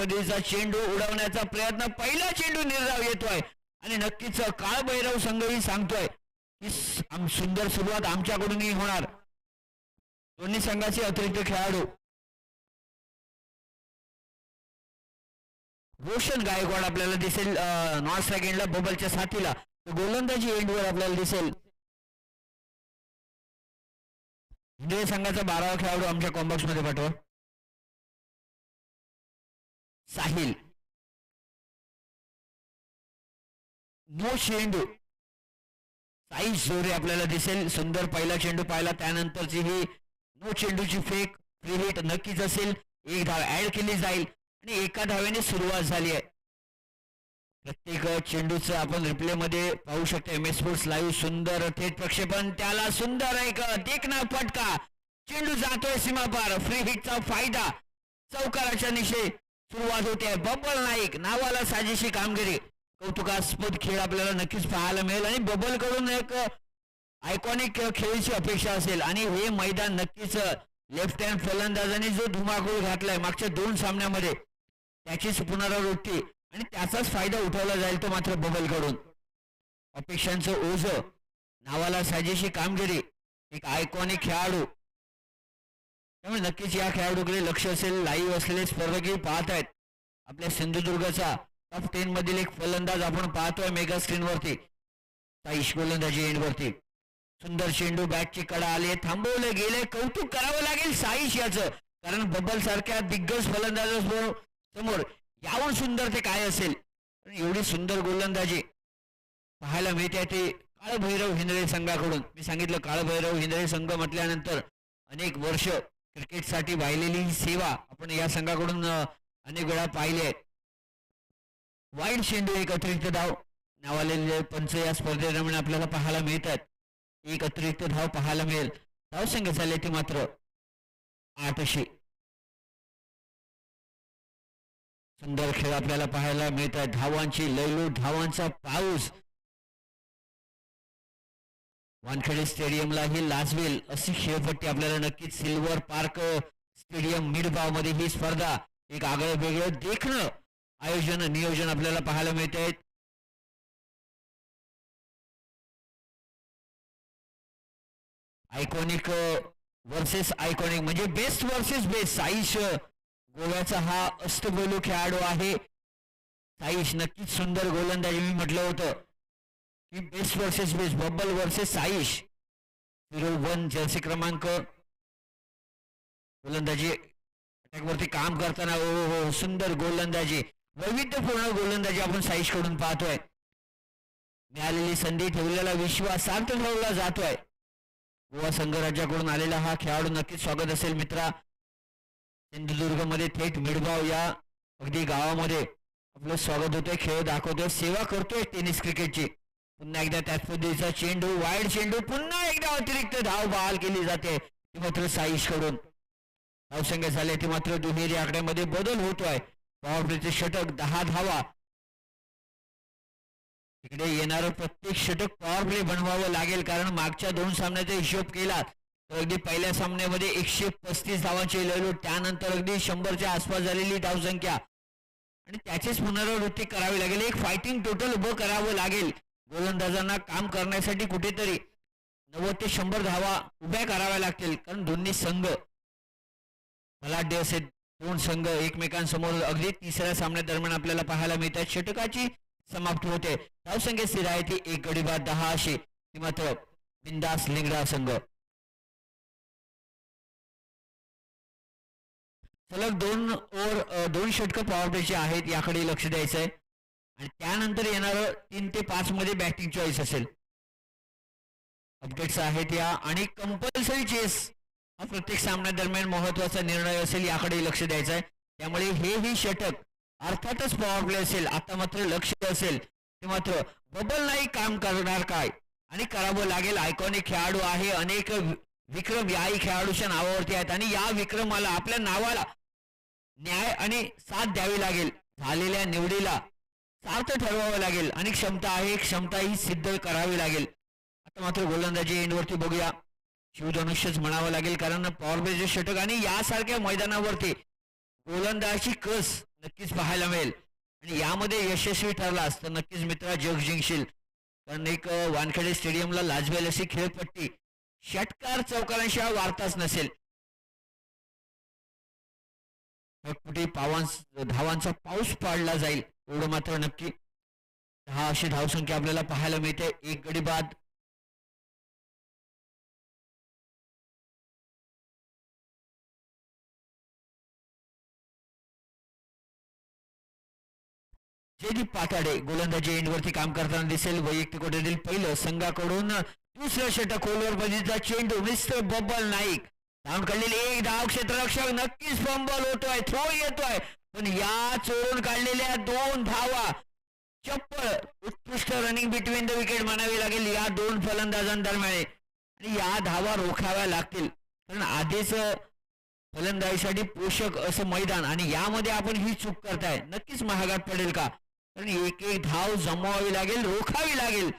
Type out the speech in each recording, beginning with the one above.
पद्धतीचा चेंडू उडवण्याचा प्रयत्न, पहिला चेंडू निर्धाव येतोय आणि नक्कीच काळभैरव संघही सांगतोय की सुंदर सुरुवात आमच्याकडूनही होणार. दोन्ही संघाचे अतिरिक्त खेळाडू रोशन गायकवाड आपल्याला दिसेल नॉन स्ट्राईक एंडला बबलच्या साथीला, गोलंदाजी एंडवर आपल्याला दिसेल हिंदवी संघाचा 12वा खेळाडू आमच्या कॉम्बॉक्स मध्ये पाठवा. साहिल नो चेंडू, साई जोरे आपल्याला दिसेल. सुंदर पहिला चेंडू पाहिला, त्यानंतरची ही नो चेंडूची फेक फ्री हिट नक्कीच असेल. एक धाव ऍड केली जाईल आणि एका धावेने सुरुवात झाली आहे. प्रत्येक चेंडूचं आपण रिप्ले मध्ये पाहू शकतो. MS स्पोर्ट्स लाईव्ह सुंदर थेट प्रक्षेपण, त्याला सुंदर एक देखना फटका, चेंडू जातोय सीमापार. फ्री हिटचा फायदा, चौकाराच्या निशे सुरुवात होते. बबल नाईक नावाला साजेशी कामगिरी, कौतुकास्पद खेळ आपल्याला नक्कीच पाहायला मिळेल आणि बबल कडून एक आयकॉनिक खेळीची अपेक्षा असेल. आणि हे मैदान नक्कीच लेफ्ट हँड फलंदाजाने जो धुमाकूळ घातलाय मागच्या 2 सामन्यामध्ये त्याचीच पुनरावृत्ती आणि त्याचाच फायदा उठवला जाईल तो मात्र बबल कडून. अपेक्षांचं ओझ, नावाला साजेशी कामगिरी, एक आयकॉनिक खेळाडू, त्यामुळे नक्कीच या खेळाडूकडे लक्ष असेल. लाईव्ह असलेले स्पर्धकही पाहत आहेत. आपल्या सिंधुदुर्गचा टॉप 10 मधील एक फलंदाज आपण पाहतोय मेगा स्क्रीनवरती. साईश गोलंदाजी एंडवरती, सुंदर चेंडू, बॅटची कडा आली, थांबवले गेले. कौतुक करावं लागेल साईश याचं, कारण बबल सारख्या दिग्गज फलंदाजासमोर याहून सुंदर ते काय असेल. एवढी सुंदर गोलंदाजी पाहायला मिळते ते काळभैरव हिंदळे संघाकडून. मी सांगितलं काळभैरव हिंदळे संघ म्हटल्यानंतर अनेक वर्ष क्रिकेटसाठी वाहिलेली ही सेवा आपण या संघाकडून अनेक वेळा पाहिली आहे. वाईड चेंडू, एक अतिरिक्त धाव, नावालेले पंच या स्पर्धेदरम्यान आपल्याला पाहायला मिळतात. एक अतिरिक्त धाव पाहायला मिळेल. धाव संख्या झाली ती मात्र 8. सुंदर खेळ आपल्याला पाहायला मिळतात. धावांची लयलूट, धावांचा पाऊस. वानखेडे स्टेडियमला ही लाजवेल अशी खेळपट्टी आपल्याला नक्कीच सिल्वर पार्क स्टेडियम मिडगाव मध्ये ही स्पर्धा एक आगळं वेगळं देखणं आयोजन नियोजन आपल्याला पाहायला मिळत आहेत. आयकॉनिक वर्सेस आयकॉनिक म्हणजे बेस्ट वर्सेस बेस्ट. साईश गोव्याचा हा अष्टगोलू खेळाडू आहे. साईश नक्कीच सुंदर गोलंदाजी, मी म्हटलं होतं की best versus best. Babbal versus Saish. 01 jersey क्रमांक, गोलंदाजी अटॅक वरती काम करताना हो सुंदर गोलंदाजी, वैविध्यपूर्ण गोलंदाजी आपण साईश कडून पाहतोय. मिळालेली संधी, ठेवलेला विश्वास सार्थ ठेवला जातोय. गोवा संघराज्याकडून आलेला हा खेळाडू नक्कीच स्वागत असेल मित्रा. सिंधुदुर्ग मध्ये थेट मिडगाव या अगदी गावामध्ये आपलं स्वागत होतंय. खेळ दाखवतोय, सेवा करतोय टेनिस क्रिकेटची. पुन्हा एकदा त्याच पद्धतीचा चेंडू, वाईड चेंडू, पुन्हा एकदा अतिरिक्त धाव बहाल केली जाते ती मात्र साईश कडून. धावसंख्या झाली ती मात्र दुहेरी आकड्यामध्ये बदल होतोय. पॉवर प्लेचे षटक, 10 धावा. इकडे येणारं प्रत्येक षटक पॉवर प्ले बनवावं लागेल, कारण मागच्या 2 सामन्याचा हिशोब केला तर अगदी पहिल्या सामन्यामध्ये 135 धावांची लढत, त्यानंतर अगदी 100च्या आसपास झालेली धावसंख्या आणि त्याचीच पुनरावृत्ती करावी लागेल. एक फायटिंग टोटल उभं करावं लागेल. गोलंदाजांना काम करण्यासाठी कुठेतरी 90 ते 100 धावा उभ्या कराव्या लागतील, कारण दोन्ही संघ बलाढ्य असे 2 संघ एकमेकांसमोर अगदी तिसऱ्या सामन्यादरम्यान आपल्याला पाहायला मिळतात. षटकाची समाप्ती होते. धावसंख्या स्थिर आहे ती 1 गडी बाद 10 अशी. ती मात्र बिंदास लिंगडा संघ. सलग 2 ओव्हर 2 षटकं पॉवर प्लेची आहेत, याकडे लक्ष द्यायचं आहे. आणि त्यानंतर येणारं 3 ते 5 मध्ये बॅटिंग चॉईस असेल. अपडेट्स आहेत या आणि कंपल्सरी चेस हा प्रत्येक सामन्यादरम्यान महत्वाचा निर्णय असेल, याकडे लक्ष द्यायचं आहे. त्यामुळे हे षटक अर्थातच पॉवर प्ले असेल. आता मात्र लक्ष असेल ते मात्र बबल नाही काम करणार काय आणि करावं लागेल. आयकॉनिक खेळाडू आहे, अनेक विक्रम याही खेळाडूच्या नावावरती आहेत आणि या विक्रमाला आपल्या नावाला न्याय आणि साथ द्यावी लागेल. झालेल्या निवडीला सार्थ ठरवावं लागेल आणि क्षमता आहे, क्षमता ही सिद्ध करावी लागेल. आता मात्र गोलंदाजी एंडवरती बघूया. शिवधनुष्यच म्हणावं लागेल, कारण पॉवर प्लेचे षटक आणि यासारख्या मैदानावरती गोलंदाजी कस नक्कीच पाहायला मिळेल आणि यामध्ये यशस्वी ठरलास तर नक्कीच मित्रा जग जिंकशील. कारण एक वानखेडे स्टेडियमला लाजवेल अशी खेळपट्टी षटकार चौकारांशिवाय वार्ताच नसेल. फटफटी धावांचा पाऊस पाडला जाईल एवढं मात्र नक्की. 10 अशी धावसंख्या आपल्याला पाहायला मिळते. एक गडी बाद. जयदीप पाताडे गोलंदाजी एंडवरती काम करताना दिसेल. वैयक्तिक कोट्यातील पहिलं संघाकडून दुसरं षटक खोलवर बंदीचा चेंडू मिस्टर बब्बल नाईक धावून काढलेली एक धाव क्षेत्ररक्षक नक्कीच फंबल होतोय थ्रो येतोय पण या चोरून काढलेल्या 2 धावा चप्पल उत्कृष्ट रनिंग बिटवीन द विकेट म्हणावी लागेल या 2 फलंदाजांदरम्यान आणि या धावा रोखाव्या लागतील कारण आधीच फलंदाजीसाठी पोषक असं मैदान आणि यामध्ये आपण ही चूक करताय नक्कीच महागात पडेल का कारण एक एक धाव जमवावी लागेल रोखावी लागेल.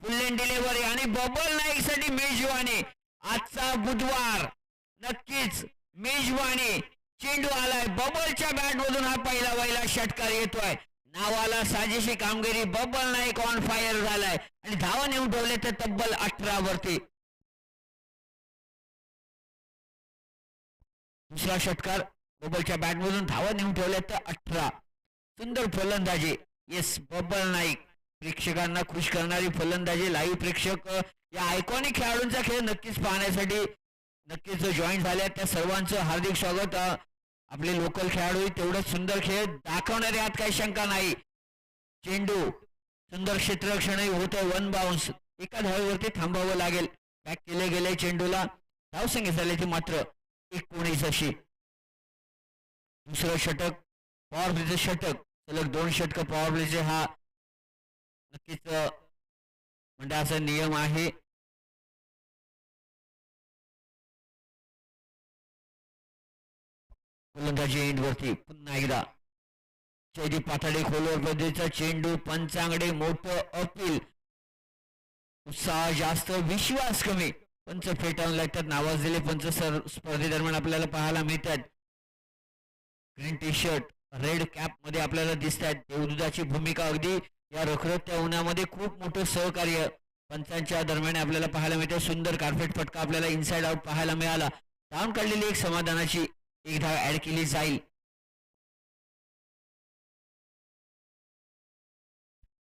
फुल एंड डिलिव्हरी आणि बबल नाईक साठी मेजवानी आजचा बुधवार नक्कीच मेजवानी चेंडू आलाय बबलच्या बॅट मधून हा पहिला षटकार येतोय. नावाला साजेशी कामगिरी बबल नाईक ऑन फायर झालाय आणि धावा नेऊन ठेवले तर तब्बल 18 वरती. दुसरा षटकार बबलच्या बॅट मधून धावा नेऊन ठेवल्या तर 18. सुंदर फलंदाजी येस बबल नाईक प्रेक्षकांना खुश करणारी फलंदाजी. लाईव्ह प्रेक्षक या आयकॉनिक खेळाडूंचा खेळ नक्कीच पाहण्यासाठी नक्कीच जॉईन झाले त्या सर्वांचं हार्दिक स्वागत. आपले लोकल खेळाडू तेवढंच सुंदर खेळ दाखवणारे यात काही शंका नाही. चेंडू सुंदर क्षेत्ररक्षणही होत आहे. 1 बाउन्स एका धावेवरती थांबावं लागेल. बॅक केले गेले चेंडूला धावसंख्या झाली ती मात्र 19 अशी. दुसरं षटक पॉवर प्लेचं षटक सलग 2 षटक पॉवर प्लेचे हा नक्कीच म्हणजे असा नियम आहे. फलंदाजी एंडवरती पुन्हा एकदा जयदीप पाताडे खोलवर पद्धतीचा चेंडू पंचांगडे मोठं अपील उत्साह जास्त विश्वास कमी पंच फेटाळून लागतात. नावाजलेले पंच स्पर्धेदरम्यान आपल्याला पाहायला मिळतात. Green tea shirt red cap मध्ये आपल्याला दिसत आहेत. देवदूताची भूमिका अगदी या रखरखत्या उन्हामध्ये खूप मोठं सहकार्य पंचांच्या दरम्यान आपल्याला पाहायला मिळते. सुंदर कार्पेट फटका आपल्याला इनसाइड आउट पाहायला मिळाला. धावून काढलेली एक समाधानाची एक धाव ऍड केली जाईल.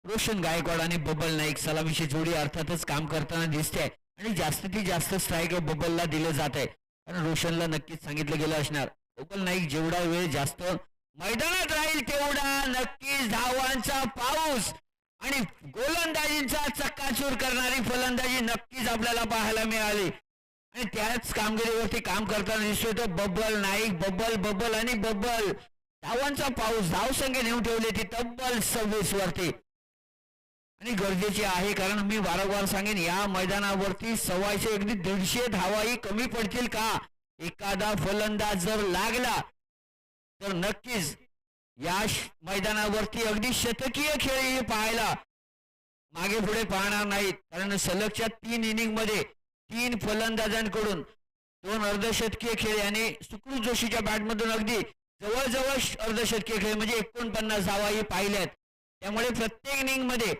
रोशन गायकवाड आणि बबल नाईक सलामीची जोडी अर्थातच काम करताना दिसते आणि जास्तीत जास्त स्ट्राईक बबलला दिलं जात आहे कारण रोशनला नक्कीच सांगितलं गेलं असणार बबल नाईक जेवढा वेळ जास्त मैदानात राहील तेवढा नक्कीच धावांचा पाऊस आणि गोलंदाजींचा चक्काचूर करणारी फलंदाजी नक्कीच आपल्याला पाहायला मिळाली आणि त्याच कामगिरीवरती काम करताना दिसतोय तो बबल नाईक. बबल आणि बबल धावांचा पाऊस धावसंख्या नेऊन ठेवली ती तब्बल 26 वरती आणि गरजेची आहे कारण मी वारंवार सांगेन या मैदानावरती 125 अगदी 150 धावाही कमी पडतील का. एखादा फलंदाज जर लागला तर नक्कीच या मैदानावरती अगदी शतकीय खेळ पाहायला मागे पुढे पाहणार नाहीत कारण सलगच्या 3 इनिंग मध्ये 3 फलंदाजांकडून 2 अर्धशतकीय खेळ आणि सुकृत जोशीच्या बॅटमधून अगदी जवळजवळ अर्धशतकीय खेळ म्हणजे 49 धावाही पाहिल्यात. त्यामुळे प्रत्येक इनिंग मध्ये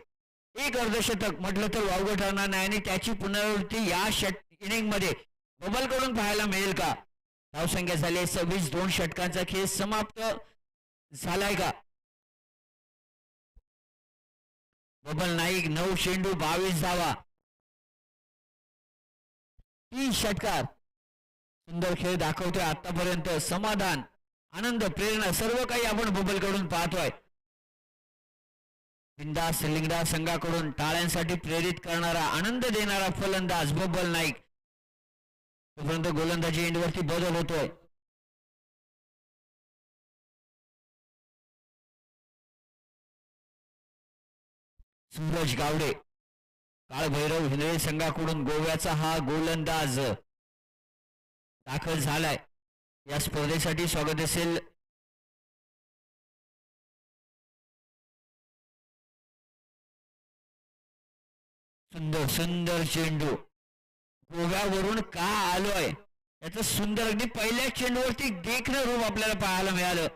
एक अर्धशतक म्हटलं तर वावगं ठरणार नाही आणि त्याची पुनरावृत्ती या इनिंग मध्ये बबल कडून पाहायला मिळेल का. धावसंख्या झाली 26. 2 षटकांचा खेळ समाप्त झालाय का. बबल नाईक 9 चेंडू 22 धावा 3 षटकार सुंदर खेळ दाखवतोय आतापर्यंत. समाधान आनंद प्रेरणा सर्व काही आपण बबल कडून पाहतोय. बिंदास लिंगडा संघाकडून टाळ्यांसाठी प्रेरित करणारा आनंद देणारा फलंदाज बबल नाईक. तोपर्यंत गोलंदाजी एंडवरती बदल होतोय. सूरज गावडे काळभैरव हिंदळे संघाकडून गोव्याचा हा गोलंदाज दाखल झालाय. या स्पर्धेसाठी स्वागत असेल सुंदर सुंदर चेंडू गोव्यावरून का आलोय याचं सुंदर अगदी पहिल्या चेंडूवरती देखणं रूप आपल्याला पाहायला मिळालं.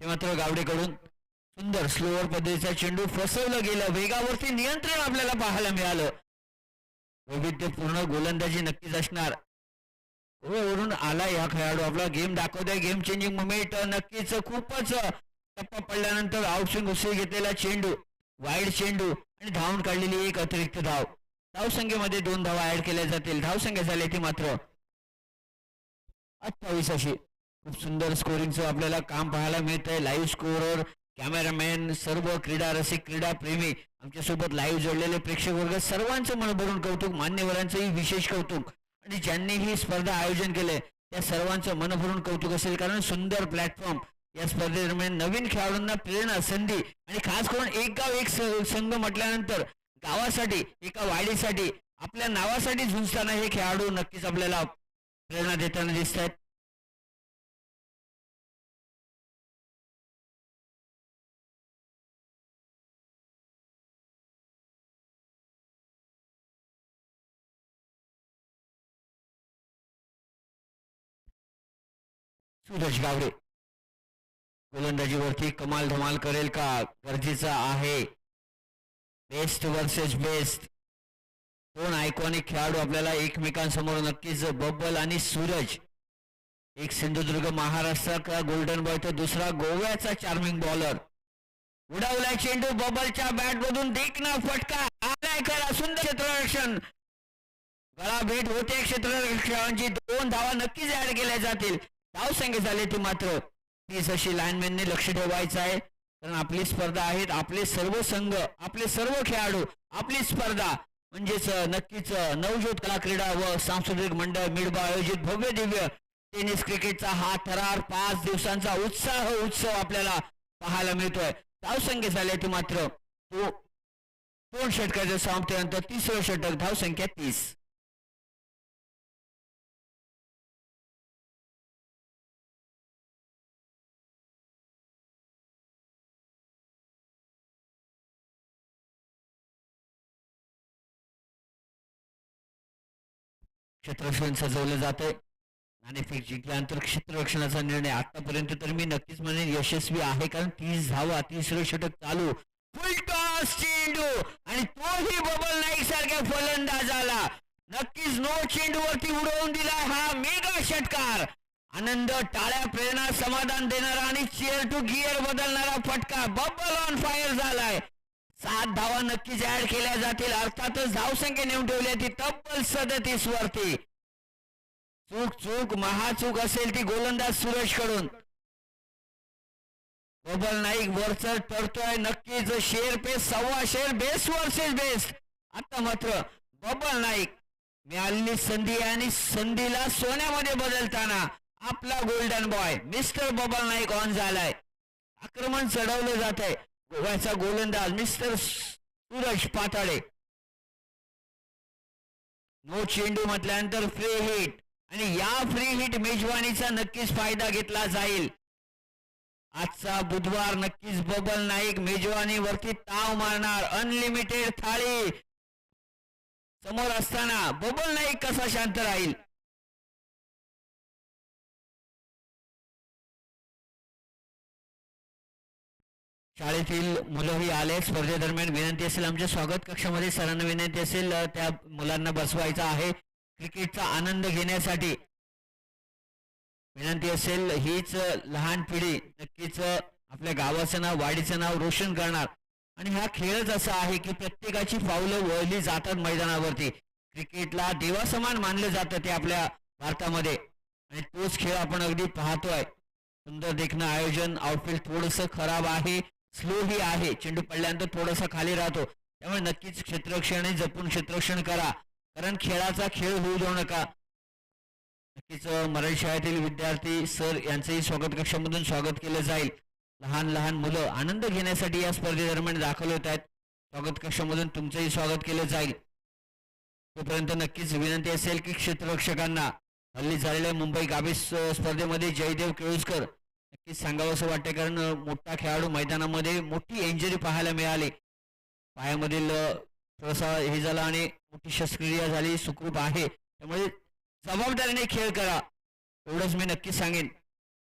ते मात्र गावडेकडून सुंदर स्लोअर पद्धतीचा चेंडू फसवलं गेलं. वेगावरती नियंत्रण आपल्याला पाहायला मिळालं. वैविध्यपूर्ण गोलंदाजी नक्कीच असणार. वरून आला या खेळाडू आपला गेम दाखवतोय. गेम चेंजिंग मुवमेंट नक्कीच खूपच टप्पा पडल्यानंतर आउटस्विंग उसळी घेतलेला चेंडू, वाईड चेंडू आणि धावून काढलेली एक अतिरिक्त धाव. धावसंख्येमध्ये 2 धावा ऍड केल्या जातील. धावसंख्या झाली ती मात्र 28 अशी. खूप सुंदर स्कोरिंगचं आपल्याला काम पाहायला मिळतंय. लाईव्ह स्कोरर, कॅमेरामॅन, सर्व क्रीडा रसिक, क्रीडा प्रेमी, आमच्यासोबत लाईव्ह जोडलेले प्रेक्षक वर्ग सर्वांचं मन भरून कौतुक. मान्यवरांचंही विशेष कौतुक आणि ज्यांनी ही स्पर्धा आयोजन केले त्या सर्वांचं मन भरून कौतुक असेल. कारण सुंदर प्लॅटफॉर्म या स्पर्धेदरम्यान नवीन खेळाडूंना प्रेरणा, संधी आणि खास करून एक गाव एक संघ म्हटल्यानंतर गावासाठी, एका वाडीसाठी, आपल्या नावासाठी झुंजताना हे खेळाडू नक्कीच आपल्याला प्रेरणा देताना दिसत आहेत. सूरज गावडे गोलंदाजीवरती कमाल धमाल करेल का? गरजेचं आहे. Best versus best. 2 आयकॉनिक खेळाडू आपल्याला एकमेकांसमोर नक्कीच. बब्बल आणि सूरज. एक सिंधुदुर्ग महाराष्ट्राचा गोल्डन बॉय तर दुसरा गोव्याचा चार्मिंग बॉलर. उडवलाय चेंडू बबलच्या बॅट मधून. देखना फटका आलाय करा. सुंदर क्षेत्ररक्षण. गळा भेट होते क्षेत्ररक्षकांची. 2 धावा नक्कीच ऍड केल्या जातील. धावसंख्या झाली ती मात्र 30 अशी. लाईनमॅनने लक्ष ठेवायचं आहे कारण आपली स्पर्धा आहेत. आपले सर्व संघ, आपले सर्व खेळाडू, आपली स्पर्धा म्हणजेच नक्कीच नवज्योत कला क्रीडा व सांस्कृतिक मंडळ मिडबा आयोजित भव्य दिव्य टेनिस क्रिकेटचा हा थरार 5 दिवसांचा उत्सव आपल्याला पाहायला मिळतोय. धावसंख्या झाली ती मात्र 2 षटकाच्या समाप्तीनंतर 3रं षटक. धावसंख्या 30. क्षेत्ररक्षण सजवलं जातंय. नाणेफेक जिंकल्यानंतर क्षेत्ररक्षणाचा निर्णय. आतापर्यंत तर मी नक्कीच म्हणेन यशस्वी आहे कारण 30 धावा, 3रं षटक चालू. फुल टॉस चेंडू आणि तोही बबल नाईक सारख्या फलंदाजाला नक्कीच नो चेंडूवरती उडवून दिला हा मेगा षटकार. आनंद, टाळ्या, प्रेरणा, समाधान देणारा आणि चेअर टू गिअर बदलणारा फटका. बबल ऑन फायर झालाय. 7 धावा नक्कीच ऍड केल्या जातील. अर्थातच धावसंख्या नेऊन ठेवली ती तब्बल 37 वरती. चूक महाचूक असेल ती गोलंदाज सुरेश कडून. बबल नाईक वरचढ ठरतोय नक्कीच. शेअर पे 1.25 शेअर. Best versus best. आता मात्र बबल नाईक मिळालेली संधी आणि संधीला सोन्यामध्ये बदलताना आपला golden boy mister bubble Naik on झालाय. आक्रमण चढवलं जात आहे. गोव्याचा गोलंदाज मिस्टर सूरज पाताळे. नो चेंडू म्हटल्यानंतर फ्री हिट आणि या फ्री हिट मेजवानीचा नक्कीच फायदा घेतला जाईल. आजचा बुधवार नक्कीच बबल नाईक मेजवानीवरती ताव मारणार. अनलिमिटेड थाळी समोर असताना बबल नाईक कसा शांत राहील? शाळेतील मुलंही आले. स्पर्धेदरम्यान विनंती असेल आमच्या स्वागत कक्षामध्ये सरांना विनंती असेल त्या मुलांना बसवायचा आहे. क्रिकेटचा आनंद घेण्यासाठी विनंती असेल. हीच लहान पिढी नक्कीच आपल्या गावाचं नाव, वाडीचं नाव रोशन करणार. आणि हा खेळच असा आहे की प्रत्येकाची पावलं वळली जातात मैदानावरती. क्रिकेटला देवासमान मानलं जातं ते आपल्या भारतामध्ये आणि तोच खेळ आपण अगदी पाहतोय. सुंदर देखणं आयोजन. आउटफील्ड थोडंसं खराब आहे, स्लो ही आहे. चेंडू पडल्यानंतर थोडासा खाली राहतो. त्यामुळे नक्कीच क्षेत्ररक्षण जपून क्षेत्ररक्षण करा कारण खेळाचा खेळ होऊ देऊ नका. नक्कीच मराठी शाळेतील विद्यार्थी सर यांचंही स्वागत कक्षामधून स्वागत केलं जाईल. लहान लहान मुलं आनंद घेण्यासाठी या स्पर्धेदरम्यान दाखल होत आहेत. स्वागत कक्षामधून तुमचंही स्वागत केलं जाईल. तोपर्यंत नक्कीच विनंती असेल की क्षेत्ररक्षकांना हल्ली झालेल्या मुंबई गावी स्पर्धेमध्ये जयदेव केळुसकर नक्कीच सांगावं असं वाटतं कारण मोठा खेळाडू मैदानामध्ये मोठी इंजरी पाहायला मिळाली. पायामधील थोडासा हे झाला आणि मोठी शस्त्रक्रिया झाली. सुखरूप आहे त्यामुळे जबाबदारीने खेळ करा एवढंच मी नक्की सांगेन.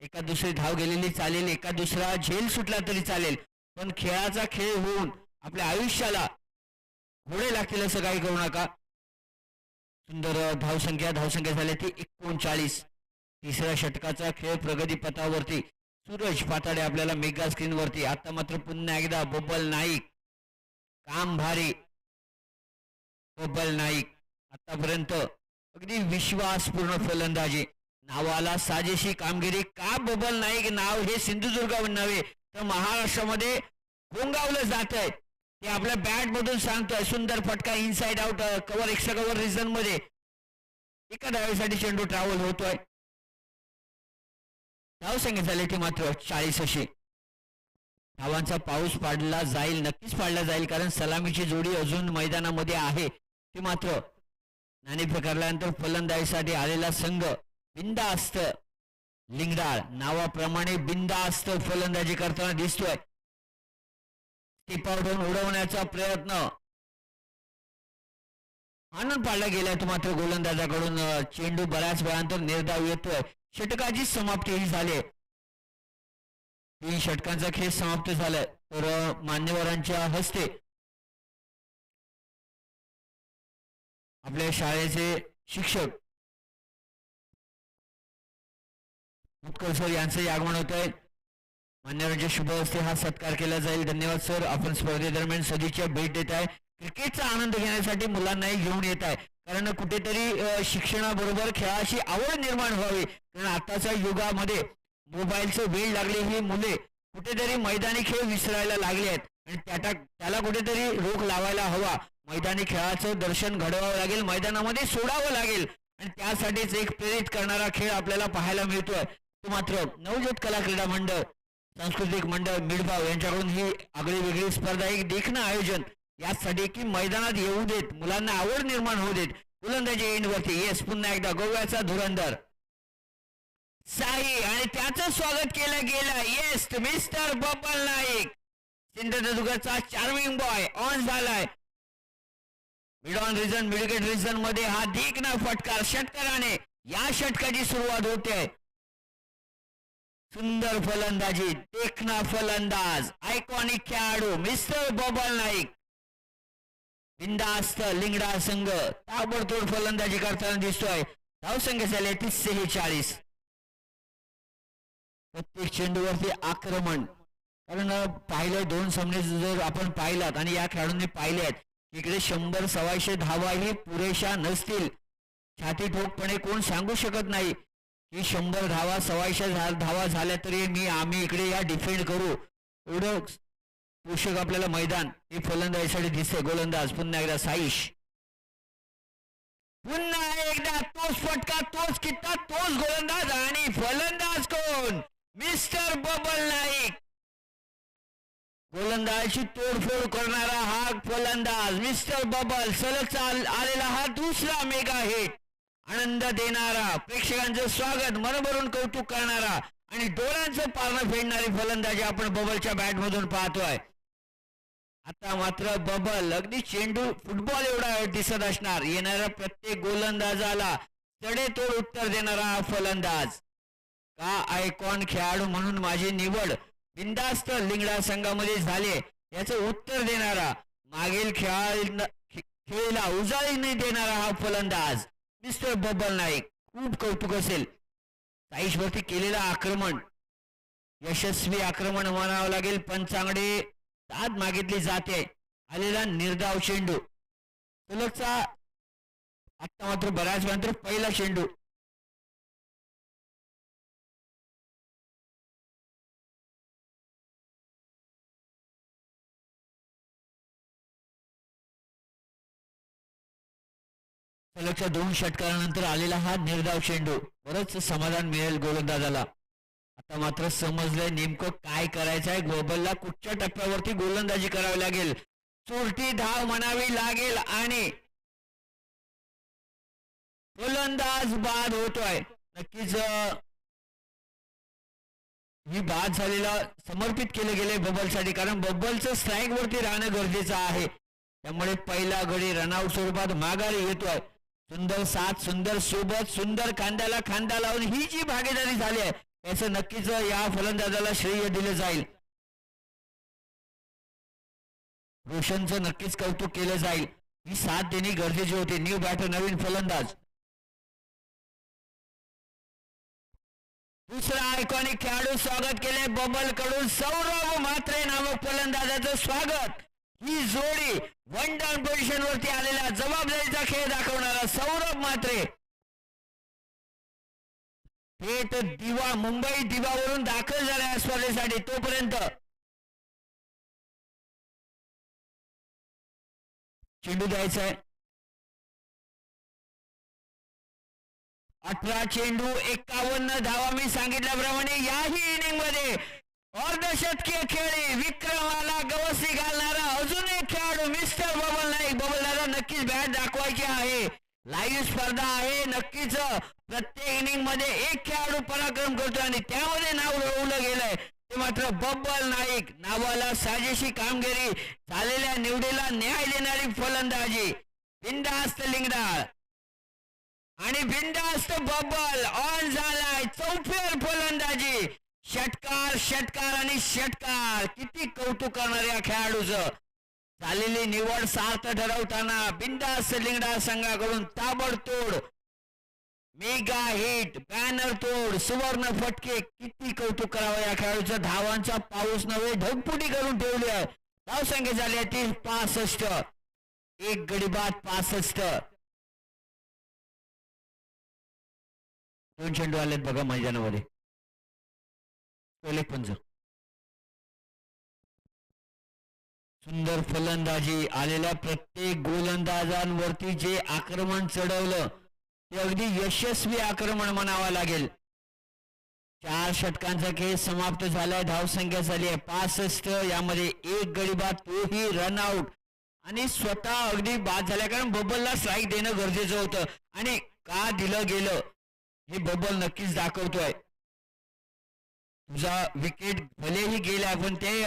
एका दुसरी धाव गेलेली चालेल, एका दुसरा झेल सुटला तरी चालेल, पण खेळाचा खेळ होऊन आपल्या आयुष्याला घोडे लागतील असं काही करू नका. सुंदर धावसंख्या झाली ती 39. तिसऱ्या षटकाचा खेळ प्रगतीपथावरती. सूरज पाताडे आपल्याला मेगा स्क्रीन वरती. आता मात्र पुन्हा एकदा बब्बल नाईक, काम भारी बब्बल नाईक. आतापर्यंत अगदी विश्वासपूर्ण फलंदाजी, नावाला साजेशी कामगिरी. का बब्बल नाईक नाव हे सिंधुदुर्गावर नव्हे तर महाराष्ट्रामध्ये गोंगावलं जात आहे ते आपल्या बॅट मधून सांगतोय. सुंदर फटका inside out, cover extra cover reason मध्ये एका धावेसाठी चेंडू ट्रॅव्हल होतोय. धावसंख्या झाली ती मात्र 40 अशी. धावांचा पाऊस पाडला जाईल, नक्कीच पाडला जाईल, कारण सलामीची जोडी अजून मैदानामध्ये आहे. ती मात्र नाणी प्रकारल्यानंतर फलंदाजीसाठी आलेला संघ बिनधास्त लिंगडाळ नावाप्रमाणे बिनधास्त फलंदाजी करताना दिसतोय. टिप आउट होऊन उडवण्याचा प्रयत्न आनंद पाडला गेला तो मात्र गोलंदाजाकडून चेंडू बऱ्याच वेळानंतर निर्धाव येतोय. षटकाची समाप्ती ही झाली. 3 षटकांचा खेळ समाप्त झालाय. तर मान्यवरांच्या हस्ते आपल्या शाळेचे शिक्षक उत्कर्ष सर यांचंही आगमन होत आहे. मान्यवरांच्या शुभ हस्ते हा सत्कार केला जाईल. धन्यवाद सर, आपण स्पर्धेदरम्यान सदिच्छा भेट देत आहे. क्रिकेटचा आनंद घेण्यासाठी मुलांनाही घेऊन येत आहे, कारण कुठेतरी शिक्षणाबरोबर खेळाची आवड निर्माण व्हावी. कारण आताच्या युगामध्ये मोबाईलचं वेळ लागले ही मुले कुठेतरी मैदानी खेळ विसरायला लागले आहेत आणि त्याला कुठेतरी रोख लावायला हवा. मैदानी खेळाचं दर्शन घडवावं लागेल, मैदानामध्ये सोडावं लागेल आणि त्यासाठीच एक प्रेरित करणारा खेळ आपल्याला पाहायला मिळतोय. तो मात्र नवज्योत कला क्रीडा मंडळ, सांस्कृतिक मंडळ मिडभाव यांच्याकडून ही आगळी वेगळी स्पर्धा, एक देखणं आयोजन यासाठी की मैदानात येऊ देत, मुलांना आवड निर्माण होऊ देत. गोलंदाजी एंडवरती येस, पुन्हा एकदा गोव्याचा धुरंधर साई आणि त्याचं स्वागत केलं गेलं. येस, मिस्टर बब्बल नाईक, सिंधुदुर्गचा चार्मिंग बॉय ऑन झालाय. Mid on region, midwicket region मध्ये हा देखणा फटकार षटकाराने या षटकाची सुरुवात होते. सुंदर फलंदाजी, देखना फलंदाज, आयकॉनिक खेळाडू मिस्टर बब्बल नाईक. बिनधास्त लिंगडा संघ ताबडतोड फलंदाजी करताना दिसतोय. धावसंख्या झाली 30-40. प्रत्येक चेंडूवरती आक्रमण, कारण पाहिलं 2 सामने जर आपण पाहिलात आणि या खेळाडूंनी पाहिलेत, इकडे 100-125 धावा ही पुरेशा नसतील. छाती ठोकपणे कोण सांगू शकत नाही की 100 धावा 125 धावा झाल्या तरी आम्ही इकडे या डिफेंड करू. एवढं पोषक आपल्याला मैदान हे फलंदाजीसाठी दिसते. गोलंदाज पुन्हा एकदा साईश, पुन्हा एकदा तोच फटका, तोच कित्ता, तोच गोलंदाज आणि फलंदाज कोण? मिस्टर बब्बल नाईक. गोलंदाजी तोडफोड करणारा हा फलंदाज मिस्टर बब्बल. सलग आलेला हा दुसरा मेगा हिट, आनंद देणारा, प्रेक्षकांचं स्वागत, मनभरून कौतुक करणारा आणि डोळ्यांचं पारणं फेडणारी फलंदाजी आपण बबलच्या बॅट मधून पाहतोय. आता मात्र बबल अगदी चेंडू फुटबॉल एवढा दिसत असणार. येणाऱ्या प्रत्येक गोलंदाजाला सडेतोड उत्तर देणारा हा फलंदाज. का आयकॉन खेळाडू म्हणून माझी निवड बिनधास्त लिंगडा संघामध्ये झाले याचं उत्तर देणारा, मागील खेळाला उजाळी नाही देणारा हा फलंदाज मिस्टर बब्बल नाईक. खूप कौतुक असेल. साईशवरती केलेलं आक्रमण यशस्वी आक्रमण म्हणावं लागेल. पंचांगडे साथ मागितली जाते. आलेला निर्धाव चेंडू सलगचा, आता मात्र बऱ्याच वेळानंतर पहिला चेंडू. सलगच्या 2 षटकारानंतर आलेला हा निर्धाव चेंडू. बरंच समाधान मिळेल गोलंदाजाला. आता मात्र समजलंय नेमकं काय करायचंय. बब्बलला कुठच्या टप्प्यावरती गोलंदाजी करावी लागेल, चोरटी धाव म्हणावी लागेल आणि गोलंदाज बाद होतोय. नक्कीच ही बाद झालेला समर्पित केले गेले बब्बलसाठी, कारण बब्बलचं स्ट्राईक वरती राहणं गरजेचं आहे. त्यामुळे पहिला गडी रनआउट स्वरूपात माघारी येतोय. सुंदर साथ, सुंदर सोबत, सुंदर खांद्याला खांदा लावून ही जी भागीदारी झाली आहे याचं नक्कीच या फलंदाजाला श्रेय दिलं जाईल. रोशनचं नक्कीच कौतुक केलं जाईल. ही साथ देणे गरजेचे होते. न्यू बॅटर नवीन फलंदाज. दुसरा आयकॉनिक खेळाडू स्वागत केले बबल कडून सौरभ म्हात्रे नामक फलंदाजाचं स्वागत. ही जोडी वन डाऊन पोझिशन वरती आलेला जबाबदारीचा खेळ दाखवणारा सौरभ म्हात्रे थेट दिवा मुंबई दिवावरून दाखल झाला या स्पर्धेसाठी. तोपर्यंत चेंडू द्यायचा आहे. 18 चेंडू 51 धावा. मी सांगितल्याप्रमाणे याही इनिंग मध्ये अर्धशतकीय खेळी विक्रमाला गवसी घालणारा अजून एक खेळाडू मिस्टर बबल नाईक. बबल दादा नक्कीच बॅट दाखवायची आहे. लाईव्ह स्पर्धा आहे. नक्कीच प्रत्येक इनिंग मध्ये एक खेळाडू पराक्रम करतो आणि त्यामध्ये नाव रोवलं गेलंय ते मात्र बब्बल नाईक. नावाला साजेशी कामगिरी, झालेल्या निवडीला न्याय देणारी फलंदाजी, बिनधास्त लिंगडाळ आणि बिनधास्त बब्बल ऑन झालाय. चौफेर फलंदाजी, षटकार षटकार आणि षटकार. किती कौतुक करणार या खेळाडूचं. झालेली निवड सार्थ ठरवताना बिनधास्त लिंगडाळ संघाकडून ताबडतोड मेगा हिट, बॅनर तोड, सुवर्ण फटके. किती कौतुक करावं या खेळाडूचं. धावांचा पाऊस नव्हे ढगफुटी करून ठेवली आहे. धावसंख्या झाली आहे 65. एक गडी बाद 65. 2 चेंडू आलेत बघा मैदानामध्ये. पहिले पंच. सुंदर फलंदाजी. आलेल्या प्रत्येक गोलंदाजांवरती जे आक्रमण चढवलं ते अगदी यशस्वी आक्रमण म्हणावं लागेल. 4 षटकांचा खेळ समाप्त झालाय. धावसंख्या झाली आहे 65. यामध्ये एक गडी बाद, तोही रनआउट आणि स्वतः अगदी बाद झाल्या. कारण बबलला स्ट्राईक देणं गरजेचं होतं आणि का दिलं गेलं हे बबल नक्कीच दाखवतोय. तुझा विकेट भलेही गेला पण ते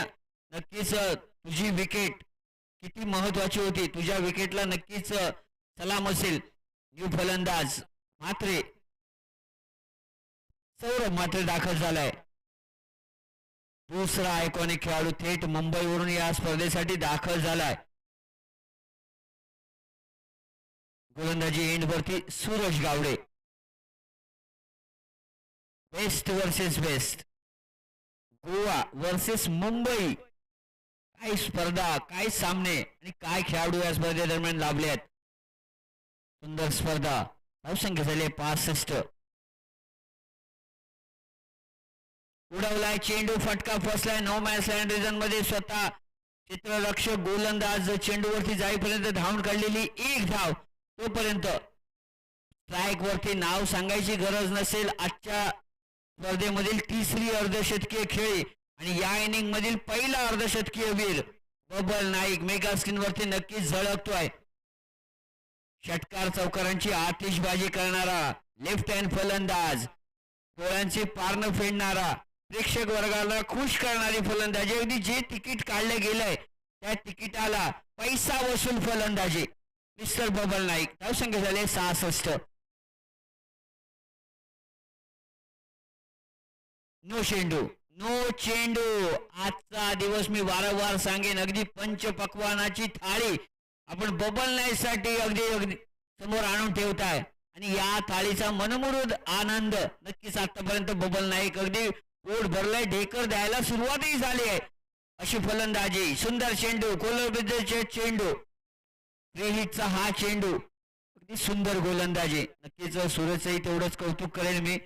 नक्कीच तुझी विकेट किती महत्वाची होती. तुझ्या विकेटला नक्कीच सलाम असेल. न्यू फलंदाज म्हात्रे, सौरभ म्हात्रे दाखल झालाय. दुसरा आयकॉनिक खेळाडू थेट मुंबईवरून या स्पर्धेसाठी दाखल झालाय. गोलंदाजी एंडवरती Suraj Gawade. Best versus best, Goa versus Mumbai. काय स्पर्धा, काय सामने आणि काय खेळाडू या स्पर्धेदरम्यान लाभले आहेत. सुंदर स्पर्धा. धावसंख्या झाली 65. उडवलाय चेंडू, फटका फसलाय. नो मॅच लँड रिजन मध्ये स्वतः चित्ररक्षक गोलंदाज चेंडूवरती जाईपर्यंत धावून काढलेली एक धाव. तोपर्यंत स्ट्राईक वरती नाव सांगायची गरज नसेल. आजच्या स्पर्धेमधील तिसरी अर्धशतकीय खेळी आणि या इनिंग मधील पहिला अर्धशतकीय वीर बबल नाईक मेगा स्क्रीन वरती नक्कीच झळकतोय. षटकार चौकारांची आतिषबाजी करणारा लेफ्ट हँड फलंदाज, डोळ्यांचे पारणं फेडणारा, प्रेक्षक वर्गाला खुश करणारी फलंदाजी. अगदी जे तिकीट काढलं गेलंय त्या तिकिटाला पैसा वसूल फलंदाजी मिस्टर बबल नाईक. धावसंख्या झाली 66. नो चेंडू, नो चेंडू. आजचा दिवस मी वारंवार सांगेन अगदी पंचपक्वानाची थाळी आपण बबल नाईक साठी अगदी अगदी समोर आणून ठेवताय आणि या थाळीचा मनमुरुद आनंद नक्कीच आतापर्यंत बबल नाईक अगदी पोट भरलंय. ढेकर द्यायला सुरुवातही झाली आहे. अशी फलंदाजी. सुंदर चेंडू, कोलरबद्दलचे चेंडू, फ्री हिटचा हा चेंडू. अगदी सुंदर गोलंदाजी. नक्कीच सूरजचंही तेवढंच कौतुक करेल मी.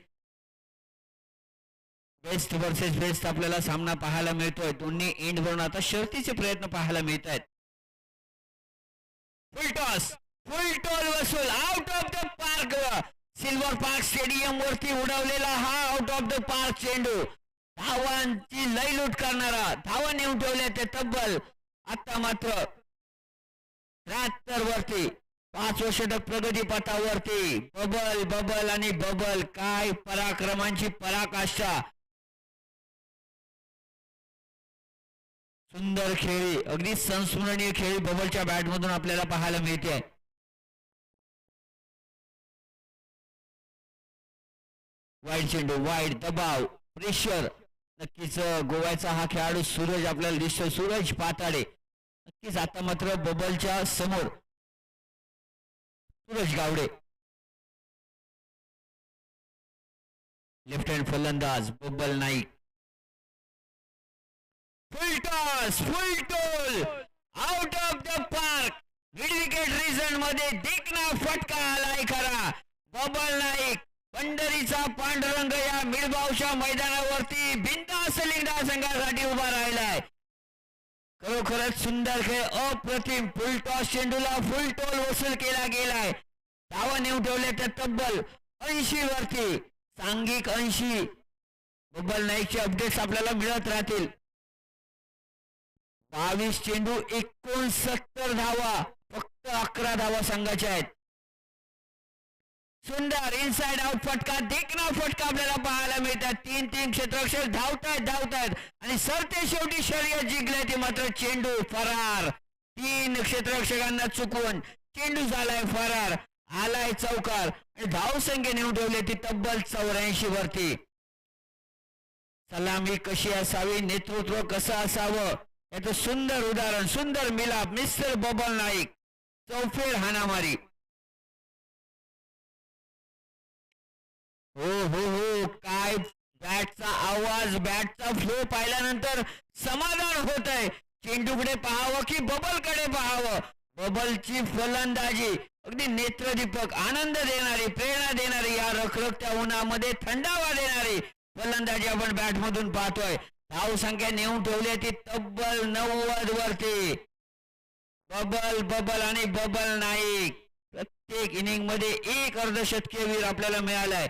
बेस्ट वर्सेस बेस्ट आपल्याला सामना पाहायला मिळतोय. दोन्ही एंड वरून आता शर्तीचे प्रयत्न पाहायला मिळत आहेत. फुल टॉस, फुल टॉल वसूल. Out of the park. Silver park stadium वरती उडवलेला हा आउट ऑफ द पार्क चेंडू. धावांची लयलूट करणारा. धावा नेऊन ठेवल्या ते तब्बल आता मात्र 73 वरती. 5 षटक प्रगती पथावरती. बबल बबल आणि बबल. काय पराक्रमांची पराकाष्ठा. सुंदर खेळी, अगदी संस्मरणीय खेळी बबलच्या बॅटमधून आपल्याला पाहायला मिळते. वाईड चेंडू, वाईड दबाव. प्रेशर. नक्कीच गोव्याचा हा खेळाडू सूरज आपल्याला दिसतो, सूरज पाताडे. नक्कीच आता मात्र बबलच्या समोर सूरज गावडे. लेफ्ट हँड फलंदाज bubble Naik. Full toss, full toll, out of the park. Mid wicket reason मध्ये देखना फटका आलाय खरा. बबल नाईक पंढरीचा पांडुरंग या मिडबावच्या मैदानावरती बिनधास्त लिंगडा संघासाठी उभा राहिलाय. खरोखरच सुंदर खेळ, अप्रतिम. फुल टॉस चेंडूला फुल टोल वसूल केला गेलाय. धावा नेऊन ठेवले तर तब्बल 80 वरती, सांघिक 80. बबल नाईकचे अपडेट्स आपल्याला मिळत राहतील. 22 चेंडू 69 धावा, फक्त 11 धावा संघाच्या आहेत. सुंदर इनसाइड आउट फटका, देखना फटका आपल्याला पाहायला मिळतात. 3 क्षेत्ररक्षक धावतायत आणि सरते शेवटी शर्यत जिंकले ते मात्र चेंडू फरार. 3 क्षेत्ररक्षकांना चुकवून चेंडू झालाय फरार, आलाय चौकार आणि धाव संख्या नेऊन ठेवली ती तब्बल 84 वरती. सलामी कशी असावी, नेतृत्व कसं असावं याचं सुंदर उदाहरण, सुंदर मिलाप. मिस्टर बबल नाईक, चौफेर हाणामारी. हो हो हो, काय बॅटचा आवाज, बॅटचा फ्लो पाहिल्यानंतर समाधान होत आहे. चेंडूकडे पाहावं की बबलकडे पाहावं. बबलची फलंदाजी अगदी नेत्रदीपक, आनंद देणारी, प्रेरणा देणारी, या रखरखत्या उन्हामध्ये थंडावा देणारी फलंदाजी आपण बॅट मधून पाहतोय. धाव संख्या नेऊन ठेवली ती तब्बल 90 वरती. बबल आणि बबल नाईक प्रत्येक इनिंग मध्ये एक अर्धशतकीय वीर आपल्याला मिळालाय.